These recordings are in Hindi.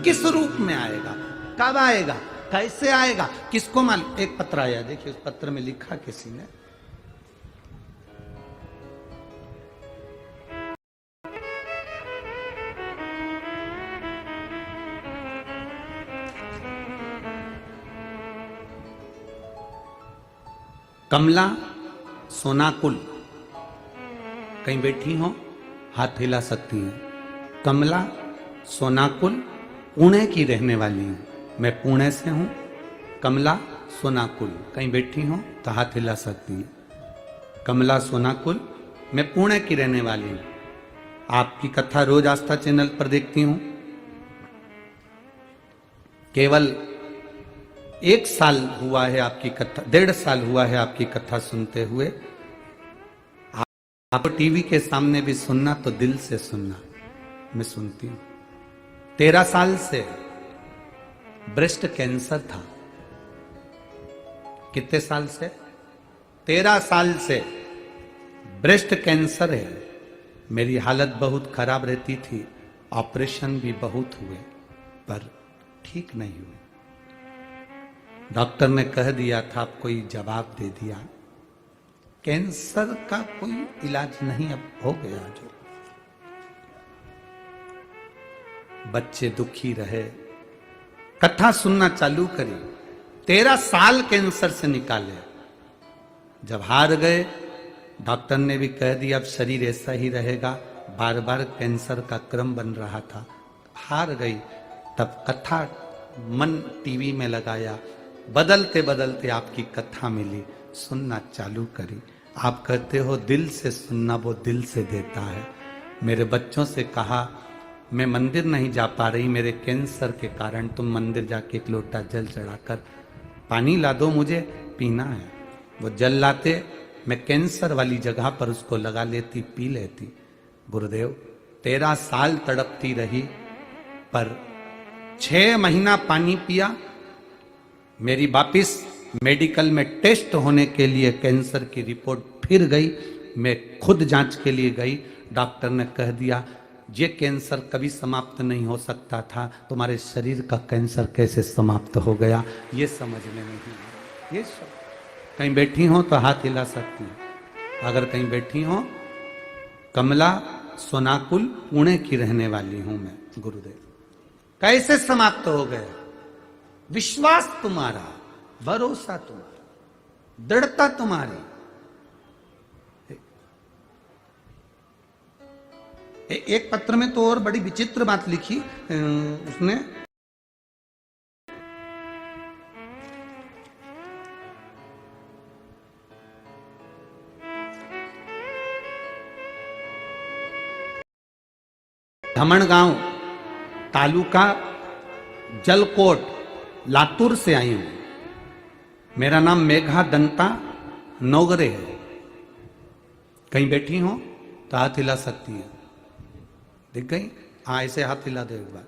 किस रूप में आएगा, कब आएगा, कैसे आएगा, किसको मालूम। एक पत्र आया, देखिए उस पत्र में लिखा किसी ने, कमला सोनाकुल, कहीं बैठी हो हाथ हिला सकती हैं। कमला सोनाकुल पुणे की रहने वाली हूं, मैं पुणे से हूं। कमला सोनाकुल, कहीं बैठी हो तो हाथ हिला सकती हैं। कमला सोनाकुल, मैं पुणे की रहने वाली हूं। आपकी कथा रोज आस्था चैनल पर देखती हूं। केवल 1 साल हुआ है आपकी कथा, 1.5 साल हुआ है आपकी कथा सुनते हुए। आप टीवी के सामने भी सुनना तो दिल से सुनना, मैं सुनती हूं। 13 साल से ब्रेस्ट कैंसर था। कितने साल से? 13 साल से ब्रेस्ट कैंसर है। मेरी हालत बहुत खराब रहती थी, ऑपरेशन भी बहुत हुए पर ठीक नहीं हुए। डॉक्टर ने कह दिया था, कोई जवाब दे दिया, कैंसर का कोई इलाज नहीं, अब हो गया जो। बच्चे दुखी रहे, कथा सुनना चालू करी, 13 साल कैंसर से निकाले। जब हार गए, डॉक्टर ने भी कह दिया अब शरीर ऐसा ही रहेगा, बार बार कैंसर का क्रम बन रहा था, हार गई। तब कथा मन टीवी में लगाया, बदलते बदलते आपकी कथा मिली, सुनना चालू करी। आप कहते हो दिल से सुनना, वो दिल से देता है। मेरे बच्चों से कहा, मैं मंदिर नहीं जा पा रही मेरे कैंसर के कारण, तुम मंदिर जाके 1 लोटा जल चढ़ाकर पानी ला दो, मुझे पीना है। वो जल लाते, मैं कैंसर वाली जगह पर उसको लगा लेती, पी लेती। गुरुदेव 13 साल तड़पती रही, पर 6 महीना पानी पिया। मेरी वापिस मेडिकल में टेस्ट होने के लिए कैंसर की रिपोर्ट फिर गई। मैं खुद जांच के लिए गई, डॉक्टर ने कह दिया ये कैंसर कभी समाप्त नहीं हो सकता था, तुम्हारे शरीर का कैंसर कैसे समाप्त हो गया, ये समझ में नहीं आया। ये सब कहीं बैठी हो तो हाथ हिला सकती हो। अगर कहीं बैठी हो, कमला सोनाकुल पुणे की रहने वाली हूं मैं। गुरुदेव कैसे समाप्त हो गया? विश्वास तुम्हारा, भरोसा तुम्हारा, दृढ़ता तुम्हारी। एक पत्र में तो और बड़ी विचित्र बात लिखी उसने, धमणगांव तालुका जलकोट लातूर से आई हूं। मेरा नाम मेघा दंता नौगरे है। कहीं बैठी हो तो हाथ हिला सकती है। दिख गई? हाँ, ऐसे हाथ हिला दो एक बार।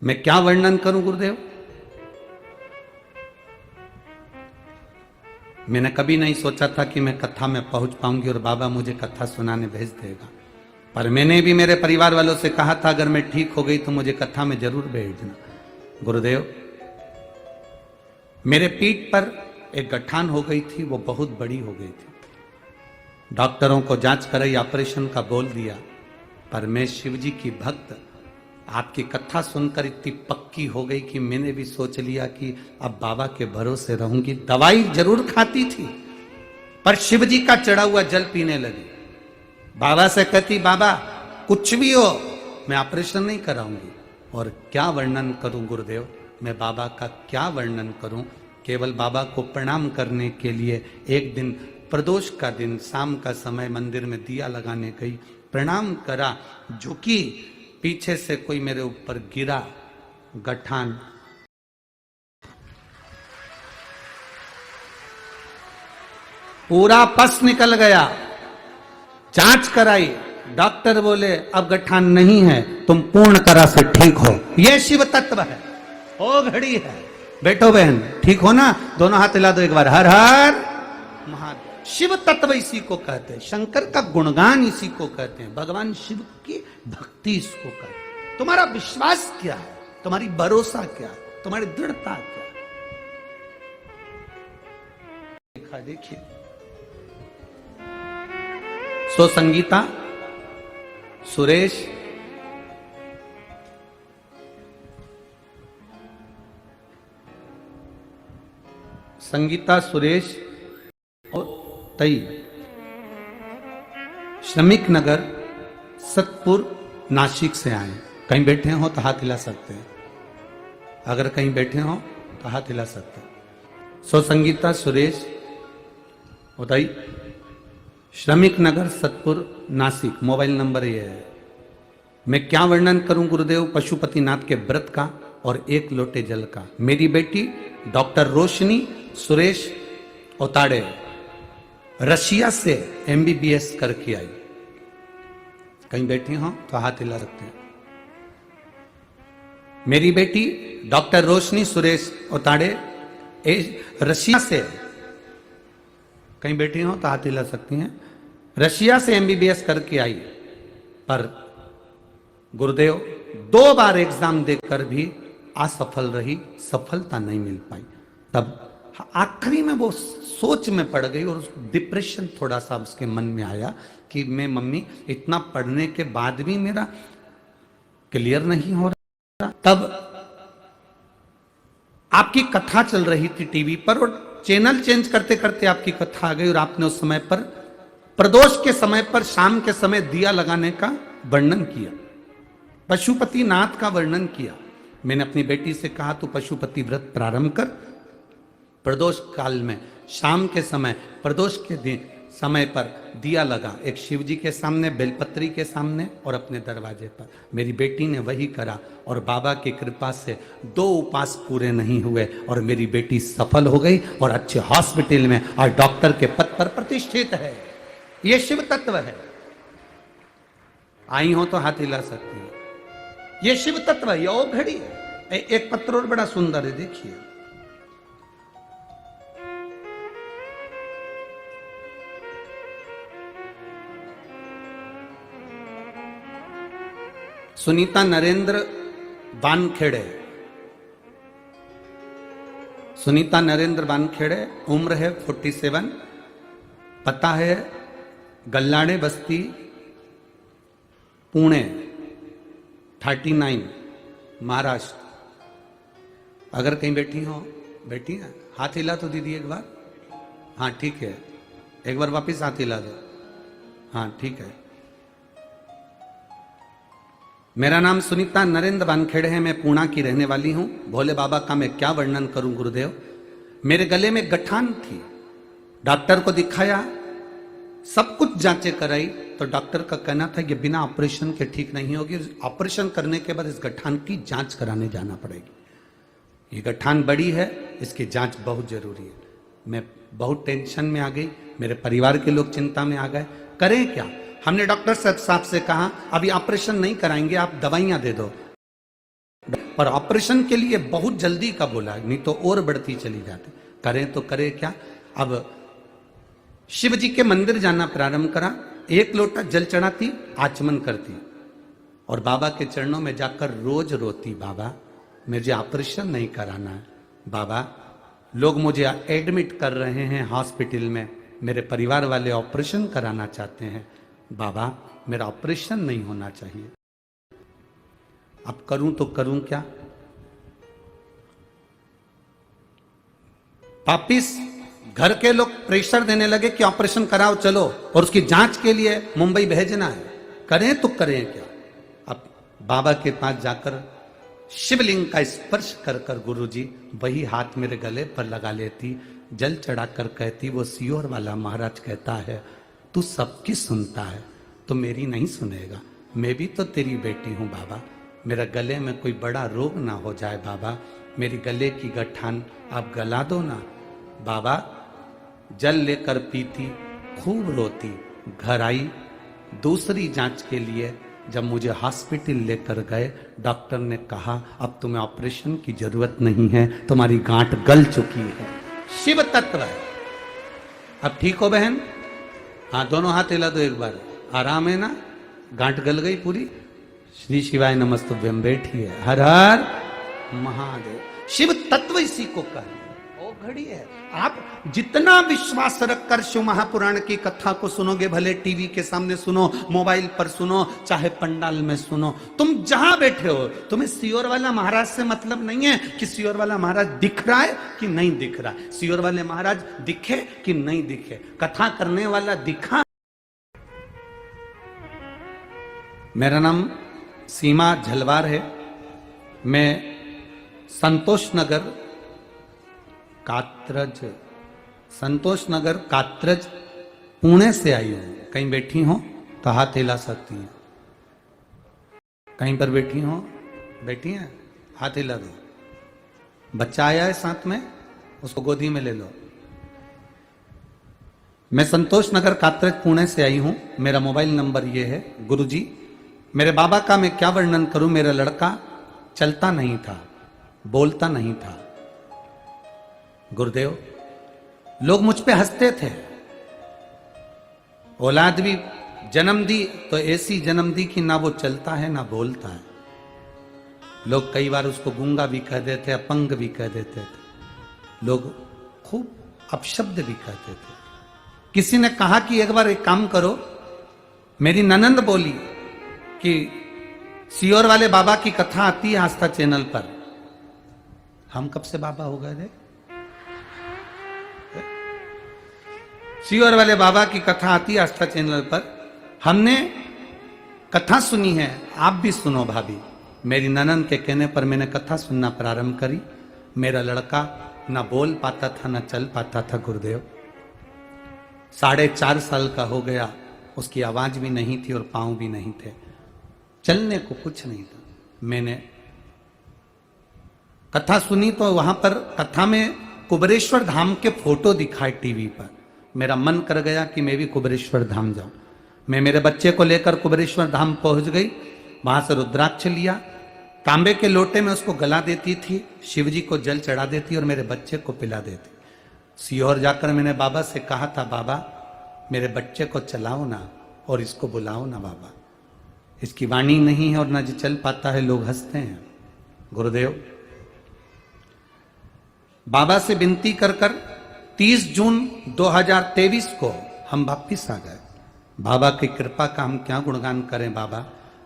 मैं क्या वर्णन करूं गुरुदेव? मैंने कभी नहीं सोचा था कि मैं कथा में पहुंच पाऊंगी और बाबा मुझे कथा सुनाने भेज देगा। पर मैंने भी मेरे परिवार वालों से कहा था अगर मैं ठीक हो गई तो मुझे कथा में जरूर भेजना। गुरुदेव मेरे पीठ पर एक गठान हो गई थी, वो बहुत बड़ी हो गई थी। डॉक्टरों को जांच कराई, ऑपरेशन का बोल दिया। पर मैं शिव जी की भक्त, आपकी कथा सुनकर इतनी पक्की हो गई कि मैंने भी सोच लिया कि अब बाबा के भरोसे रहूंगी। दवाई जरूर खाती थी पर शिव जी का चढ़ा हुआ जल पीने लगी। बाबा से कहती बाबा कुछ भी हो मैं ऑपरेशन नहीं कराऊंगी। और क्या वर्णन करूं गुरुदेव, मैं बाबा का क्या वर्णन करूं। केवल बाबा को प्रणाम करने के लिए एक दिन प्रदोष का दिन शाम का समय मंदिर में दिया लगाने गई, प्रणाम करा, झुकी, पीछे से कोई मेरे ऊपर गिरा गठान। पूरा पस निकल गया। जांच कराई, डॉक्टर बोले अब गठान नहीं है, तुम पूर्ण तरह से ठीक हो। यह शिव तत्व है, ओ घड़ी है। बैठो बहन, ठीक हो ना? दोनों हाथ हिला दो एक बार। हर हर महादेव। शिव तत्व इसी को कहते हैं, शंकर का गुणगान इसी को कहते हैं, भगवान शिव की भक्ति इसको कहते हैं। तुम्हारा विश्वास क्या है, तुम्हारी भरोसा क्या है, तुम्हारी दृढ़ता क्या है। देखिए सो संगीता, सुरेश, संगीता, सुरेश और तई श्रमिक नगर सतपुर नासिक से आए। कहीं बैठे हो तो हाथ हिला सकते हैं, अगर कहीं बैठे हो तो हाथ हिला सकते हैं। सो संगीता, सुरेश, उदय, श्रमिक नगर सतपुर नासिक, मोबाइल नंबर ये है। मैं क्या वर्णन करूं गुरुदेव पशुपतिनाथ के व्रत का और एक लोटे जल का। मेरी बेटी डॉक्टर रोशनी सुरेश ओताड़े रशिया से एमबीबीएस करके आई। कहीं बैठी हो तो हाथ हिला सकते हैं। मेरी बेटी डॉक्टर रोशनी सुरेश ओताड़े रशिया से, कहीं बैठी हो तो हाथ हिला सकती हैं, रशिया से एमबीबीएस करके आई। पर गुरुदेव 2 बार एग्जाम देकर भी असफल रही, सफलता नहीं मिल पाई। तब आखिरी में वो सोच में पड़ गई और डिप्रेशन थोड़ा सा उसके मन में आया कि मैं मम्मी इतना पढ़ने के बाद भी मेरा क्लियर नहीं हो रहा। तब आपकी कथा चल रही थी टीवी पर और चैनल चेंज करते करते आपकी कथा आ गई और आपने उस समय पर प्रदोष के समय पर शाम के समय दिया लगाने का वर्णन किया, पशुपतिनाथ का वर्णन किया। मैंने अपनी बेटी से कहा तू पशुपति व्रत प्रारंभ कर, प्रदोष काल में शाम के समय प्रदोष के दिन समय पर दिया लगा, एक शिव जी के सामने, बेलपत्री के सामने और अपने दरवाजे पर। मेरी बेटी ने वही करा और बाबा की कृपा से 2 उपास पूरे नहीं हुए और मेरी बेटी सफल हो गई और अच्छे हॉस्पिटल में और डॉक्टर के पद पर प्रतिष्ठित है। यह शिव तत्व है। आई हो तो हाथ हिला सकती है। यह शिव तत्व है, यह घड़ी है। एक पत्र और बड़ा सुंदर है, देखिए। सुनीता नरेंद्र बानखेड़े, सुनीता नरेंद्र बानखेड़े, उम्र है 47, पता है गल्लाड़े बस्ती पुणे 39 महाराष्ट्र। अगर कहीं बैठी हो, बैठी है, हाथ हिला तो दीदी एक बार। हाँ ठीक है, एक बार वापिस हाथ हिला दो। हाँ ठीक है। मेरा नाम सुनीता नरेंद्र वानखेड़े है, मैं पूना की रहने वाली हूं। भोले बाबा का मैं क्या वर्णन करूं गुरुदेव। मेरे गले में गठान थी, डॉक्टर को दिखाया, सब कुछ जांचें कराई तो डॉक्टर का कहना था कि बिना ऑपरेशन के ठीक नहीं होगी, ऑपरेशन करने के बाद इस गठान की जांच कराने जाना पड़ेगी। ये गठान बड़ी है, इसकी जांच बहुत जरूरी है। मैं बहुत टेंशन में आ गई, मेरे परिवार के लोग चिंता में आ गए, करें क्या। हमने डॉक्टर साहब से कहा अभी ऑपरेशन नहीं कराएंगे, आप दवाइयां दे दो, पर ऑपरेशन के लिए बहुत जल्दी का बोला, नहीं तो और बढ़ती चली जाती। करें तो करें क्या। अब शिव जी के मंदिर जाना प्रारंभ करा, 1 लोटा जल चढ़ाती, आचमन करती और बाबा के चरणों में जाकर रोज रोती, बाबा मुझे ऑपरेशन नहीं कराना है, बाबा लोग मुझे एडमिट कर रहे हैं हॉस्पिटल में, मेरे परिवार वाले ऑपरेशन कराना चाहते हैं, बाबा मेरा ऑपरेशन नहीं होना चाहिए। अब करूं तो करूं क्या। वापिस घर के लोग प्रेशर देने लगे कि ऑपरेशन कराओ चलो, और उसकी जांच के लिए मुंबई भेजना है, करें तो करें क्या। अब बाबा के पास जाकर शिवलिंग का स्पर्श कर कर गुरुजी वही हाथ मेरे गले पर लगा लेती, जल चढ़ाकर कहती, वो सियोर वाला महाराज कहता है तू सबकी सुनता है तो मेरी नहीं सुनेगा, मैं भी तो तेरी बेटी हूं बाबा, मेरा गले में कोई बड़ा रोग ना हो जाए बाबा, मेरी गले की गठान आप गला दो ना। बाबा जल लेकर पीती, खूब रोती, घर आई, दूसरी जांच के लिए जब मुझे हॉस्पिटल लेकर गए, डॉक्टर ने कहा अब तुम्हें ऑपरेशन की जरूरत नहीं है, तुम्हारी गांठ गल चुकी है। शिव तत्व है। अब ठीक हो बहन, हाँ दोनों हाथ हिला दो एक बार, आराम है ना, गांठ गल गई पूरी, श्री शिवाय नमस्तुभ्यम बैठिए। हर हर महादेव। शिव तत्व इसी को कहते हैं। ओ घड़ी है, आप जितना विश्वास रखकर शिव महापुराण की कथा को सुनोगे, भले टीवी के सामने सुनो, मोबाइल पर सुनो, चाहे पंडाल में सुनो, तुम जहां बैठे हो, तुम्हें सियोर वाला महाराज से मतलब नहीं है कि सियोर वाला महाराज दिख रहा है कि नहीं दिख रहा है। सियोर वाले महाराज दिखे कि नहीं दिखे, कथा करने वाला दिखा। मेरा नाम सीमा झलवार है। मैं संतोष नगर कात्रज पुणे से आई हूं। कहीं बैठी हो तो हाथ हिला सकती हैं। कहीं पर बैठी हो, बैठी हैं, हाथ हिला दो। बच्चा आया है साथ में, उसको गोदी में ले लो। मैं संतोष नगर कात्रज पुणे से आई हूं। मेरा मोबाइल नंबर ये है। गुरुजी, मेरे बाबा का मैं क्या वर्णन करूं। मेरा लड़का चलता नहीं था, बोलता नहीं था। गुरुदेव, लोग मुझ पे हंसते थे। औलाद भी जन्म दी तो ऐसी जन्म दी कि ना वो चलता है ना बोलता है। लोग कई बार उसको गूंगा भी कह देते, अपंग भी कह देते थे। लोग खूब अपशब्द भी कहते थे। किसी ने कहा कि एक बार एक काम करो। मेरी ननंद बोली कि सियोर वाले बाबा की कथा आती है आस्था चैनल पर। हम कब से बाबा हो गए थे? सियोर वाले बाबा की कथा आती है आस्था चैनल पर। हमने कथा सुनी है, आप भी सुनो भाभी। मेरी ननंद के कहने पर मैंने कथा सुनना प्रारंभ करी। मेरा लड़का ना बोल पाता था ना चल पाता था। गुरुदेव, 4.5 साल का हो गया, उसकी आवाज भी नहीं थी और पांव भी नहीं थे, चलने को कुछ नहीं था। मैंने कथा सुनी तो वहां पर कथा में कुबेरेश्वर धाम के फोटो दिखाए टीवी पर। मेरा मन कर गया कि मैं भी कुबेरेश्वर धाम जाऊं। मैं मेरे बच्चे को लेकर कुबेरेश्वर धाम पहुंच गई। वहां से रुद्राक्ष लिया, तांबे के लोटे में उसको गला देती थी, शिव जी को जल चढ़ा देती और मेरे बच्चे को पिला देती। सीहोर जाकर मैंने बाबा से कहा था, बाबा मेरे बच्चे को चलाओ ना और इसको बुलाओ ना बाबा, इसकी वाणी नहीं है और ना जी चल पाता है, लोग हंसते हैं। गुरुदेव, बाबा से विनती कर 30 जून 2023 को हम वापिस आ गए। बाबा की कृपा का हम क्या गुणगान करें। बाबा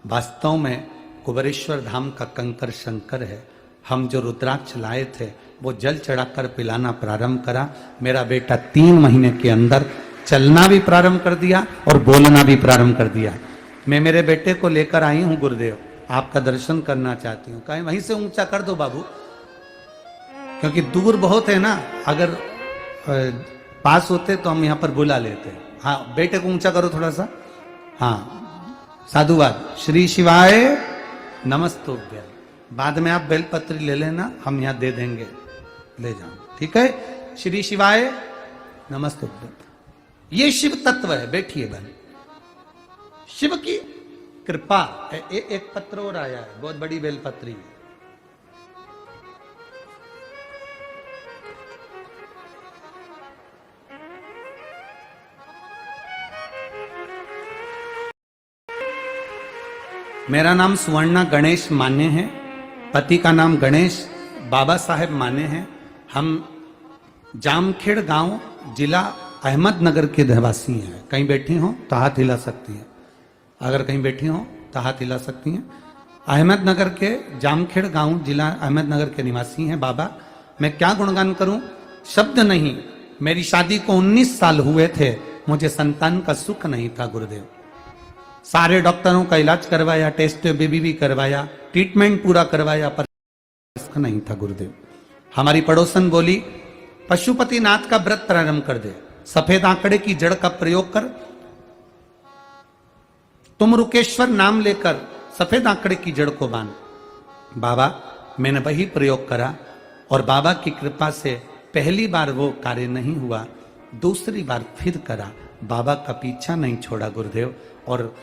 वास्तव में कुबेरेश्वर धाम का कंकर शंकर है। हम जो रुद्राक्ष लाए थे वो जल चढ़ाकर पिलाना प्रारंभ करा। मेरा बेटा 3 महीने के अंदर चलना भी प्रारंभ कर दिया और बोलना भी प्रारंभ कर दिया। मैं मेरे बेटे को लेकर आई हूं गुरुदेव, आपका दर्शन करना चाहती हूँ। कहीं वहीं से ऊंचा कर दो बाबू, क्योंकि दूर बहुत है ना। अगर पास होते तो हम यहां पर बुला लेते। हाँ, बेटे को ऊंचा करो थोड़ा सा। हाँ, साधुवाद। श्री शिवाय नमस्तुभ्यम। बाद में आप बेलपत्री ले लेना, हम यहां दे देंगे, ले जाओ, ठीक है। श्री शिवाय नमस्तुभ्यम। ये शिव तत्व है। बैठिए बहन। शिव की कृपा। एक पत्र और आया है, बहुत बड़ी बेलपत्री है। मेरा नाम सुवर्णा गणेश मान्य है। पति का नाम गणेश बाबा साहेब मान्य है। हम जामखेड़ गांव, जिला अहमदनगर के रहवासी हैं। कहीं बैठी हो तो हाथ हिला सकती हैं। अगर कहीं बैठी हो तो हाथ हिला सकती हैं। अहमदनगर के जामखेड़ गांव, जिला अहमदनगर के निवासी हैं। बाबा, मैं क्या गुणगान करूं, शब्द नहीं। मेरी शादी को 19 साल हुए थे, मुझे संतान का सुख नहीं था गुरुदेव। सारे डॉक्टरों का इलाज करवाया, टेस्ट बेबी भी करवाया, ट्रीटमेंट पूरा करवाया, पर सुख नहीं था गुरुदेव। हमारी पड़ोसन बोली, पशुपतिनाथ का व्रत प्रारंभ कर दे, सफेद आंकड़े की जड़ का प्रयोग कर, तुम रुकेश्वर नाम लेकर सफेद आंकड़े की जड़ को बांध। बाबा, मैंने वही प्रयोग करा और बाबा की कृपा से पहली बार वो कार्य नहीं हुआ, दूसरी बार फिर करा। बाबा का पीछा नहीं छोड़ा गुरुदेव, और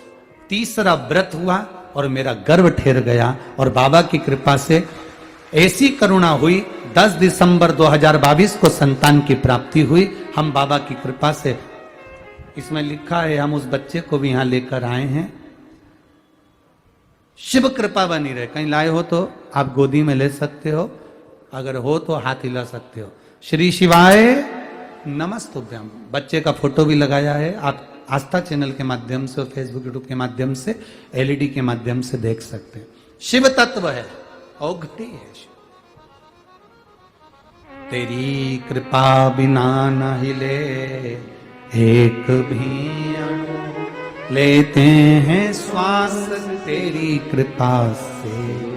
तीसरा व्रत हुआ और मेरा गर्भ ठहर गया। और बाबा की कृपा से ऐसी करुणा हुई, 10 दिसंबर 2022 को संतान की प्राप्ति हुई। हम बाबा की कृपा से, इसमें लिखा है, हम उस बच्चे को भी यहां लेकर आए हैं। शिव कृपा बनी रहे। कहीं लाए हो तो आप गोदी में ले सकते हो, अगर हो तो हाथ हिला सकते हो। श्री शिवाय नमस्तुभ्यम। बच्चे का फोटो भी लगाया है, आप आस्था चैनल के माध्यम से और फेसबुक यूट्यूब के माध्यम से, एलईडी के माध्यम से देख सकते हैं। शिव तत्व है, औघटी है शिव। तेरी कृपा बिना न हिले एक भी अणु, लेते हैं श्वास तेरी कृपा से।